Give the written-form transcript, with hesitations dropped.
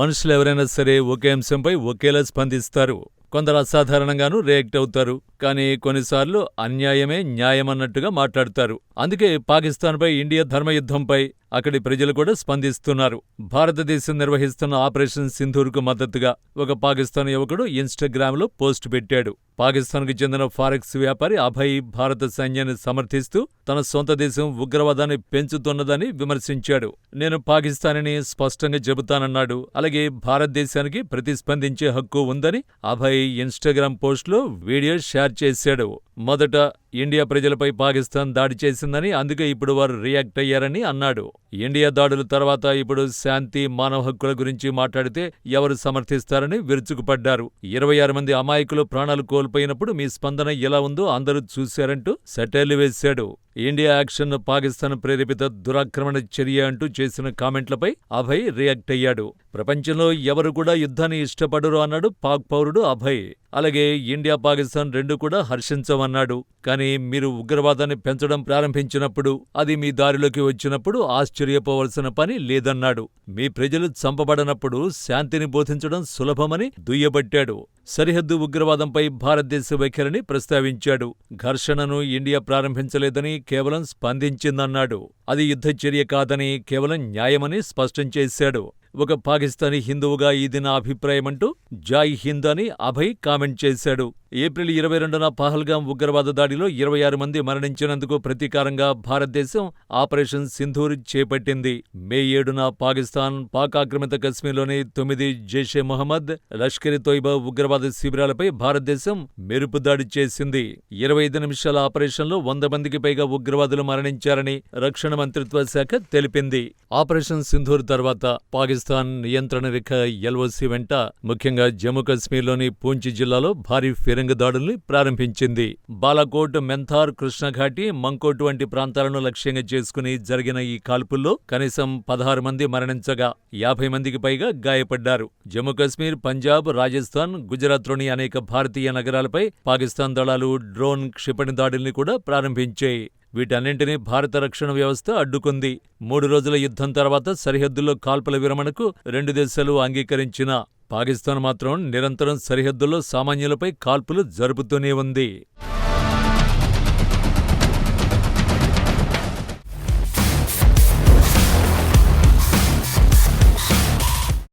మనుషులెవరైనా సరే ఒకే అంశంపై ఒకేలా స్పందిస్తారు. కొందరు అసాధారణంగానూ రియాక్ట్ అవుతారు. కానీ కొన్నిసార్లు అన్యాయమే న్యాయమన్నట్టుగా మాట్లాడతారు. అందుకే పాకిస్తాన్పై ఇండియా ధర్మయుద్ధంపై అక్కడి ప్రజలు కూడా స్పందిస్తున్నారు. భారతదేశం నిర్వహిస్తున్న ఆపరేషన్ సింధూర్కు మద్దతుగా ఒక పాకిస్తాన్ యువకుడు ఇన్‌స్టాగ్రామ్‌లో పోస్ట్ పెట్టాడు. పాకిస్తాన్కు చెందిన ఫారెక్స్ వ్యాపారి అభయ్ భారత సైన్యాన్ని సమర్థిస్తూ తన సొంత దేశం ఉగ్రవాదాన్ని పెంచుతున్నదని విమర్శించాడు. నేను పాకిస్తానీని స్పష్టంగా చెబుతానన్నాడు. అలాగే భారతదేశానికి ప్రతిస్పందించే హక్కు ఉందని అభయ్ ఇన్‌స్టాగ్రామ్ పోస్టులో వీడియో షేర్ చేశాడు. మొదట ఇండియా ప్రజలపై పాకిస్తాన్ దాడి చేసిందని, అందుకే ఇప్పుడు వారు రియాక్ట్ అయ్యారని అన్నాడు. ఇండియా దాడుల తర్వాత ఇప్పుడు శాంతి, మానవ హక్కుల గురించి మాట్లాడితే ఎవరు సమర్థిస్తారని విరుచుకుపడ్డారు. 26 మంది అమాయకులు ప్రాణాలు కోల్పోయినప్పుడు మీ స్పందన ఎలా ఉందో అందరూ చూశారంటూ సెటైర్లు వేశాడు. ఇండియా యాక్షన్ పాకిస్తాన్ ప్రేరేపిత దురాక్రమణ చర్య అంటూ చేసిన కామెంట్లపై అభయ్ రియాక్ట్ అయ్యాడు. ప్రపంచంలో ఎవరు కూడా యుద్ధాన్ని ఇష్టపడరు అన్నాడు పాక్ పౌరుడు అభయ్. అలాగే ఇండియా, పాకిస్తాన్ రెండూ కూడా హర్షించవన్నాడు. కానీ మీరు ఉగ్రవాదాన్ని పెంచడం ప్రారంభించినప్పుడు, అది మీ దారిలోకి వచ్చినప్పుడు ఆశ్చర్యపోవలసిన పని లేదన్నాడు. మీ ప్రజలు చంపబడనప్పుడు శాంతిని బోధించడం సులభమని దుయ్యబట్టాడు. సరిహద్దు ఉగ్రవాదంపై భారతదేశ వైఖరిని ప్రస్తావించాడు. ఘర్షణను ఇండియా ప్రారంభించలేదని, కేవలం స్పందించిందన్నాడు. అది యుద్ధచర్య కాదని, కేవలం న్యాయమని స్పష్టం చేశాడు. ఒక పాకిస్తానీ హిందువుగా ఇది నా అభిప్రాయమంటూ జై హింద్ అని అభయ్ కామెంట్ చేశాడు. ఏప్రిల్ 22న పహల్గాం ఉగ్రవాద దాడిలో 26 మంది మరణించినందుకు ప్రతీకారంగా భారతదేశం ఆపరేషన్ సింధూర్ చేపట్టింది. మే 7న పాకిస్తాన్ పాక్ ఆక్రమిత కశ్మీర్లోని 9 జైషే మొహమ్మద్, లష్కర్-ఇ-తోయిబా ఉగ్రవాద శిబిరాలపై భారతదేశం మెరుపు దాడి చేసింది. 25 నిమిషాల ఆపరేషన్లో 100 మందికి పైగా ఉగ్రవాదులు మరణించారని రక్షణ మంత్రిత్వ శాఖ తెలిపింది. ఆపరేషన్ సింధూర్ తర్వాత పాకిస్తాన్ నియంత్రణ రేఖ ఎల్ఓసి వెంట ముఖ్యంగా జమ్మూ కశ్మీర్లోని పూంచ్ జిల్లాలో భారీ ఫిరంగి దాడుల్ని ప్రారంభించింది. బాలాకోట్, మెంథార్, కృష్ణఘాటి, మంకోట్ వంటి ప్రాంతాలను లక్ష్యంగా చేసుకుని జరిగిన ఈ కాల్పుల్లో కనీసం 16 మంది మరణించగా 50 మందికి పైగా గాయపడ్డారు. జమ్మూ కశ్మీర్, పంజాబ్, రాజస్థాన్, గుజరాత్లోని అనేక భారతీయ నగరాలపై పాకిస్తాన్ దళాలు డ్రోన్, క్షిపణి దాడుల్ని కూడా ప్రారంభించాయి. వీటన్నింటినీ భారత రక్షణ వ్యవస్థ అడ్డుకుంది. 3 రోజుల యుద్ధం తర్వాత సరిహద్దుల్లో కాల్పుల విరమణకు 2 దేశాలు అంగీకరించినా పాకిస్తాన్ మాత్రం నిరంతరం సరిహద్దుల్లో సామాన్యులపై కాల్పులు జరుపుతూనే ఉంది.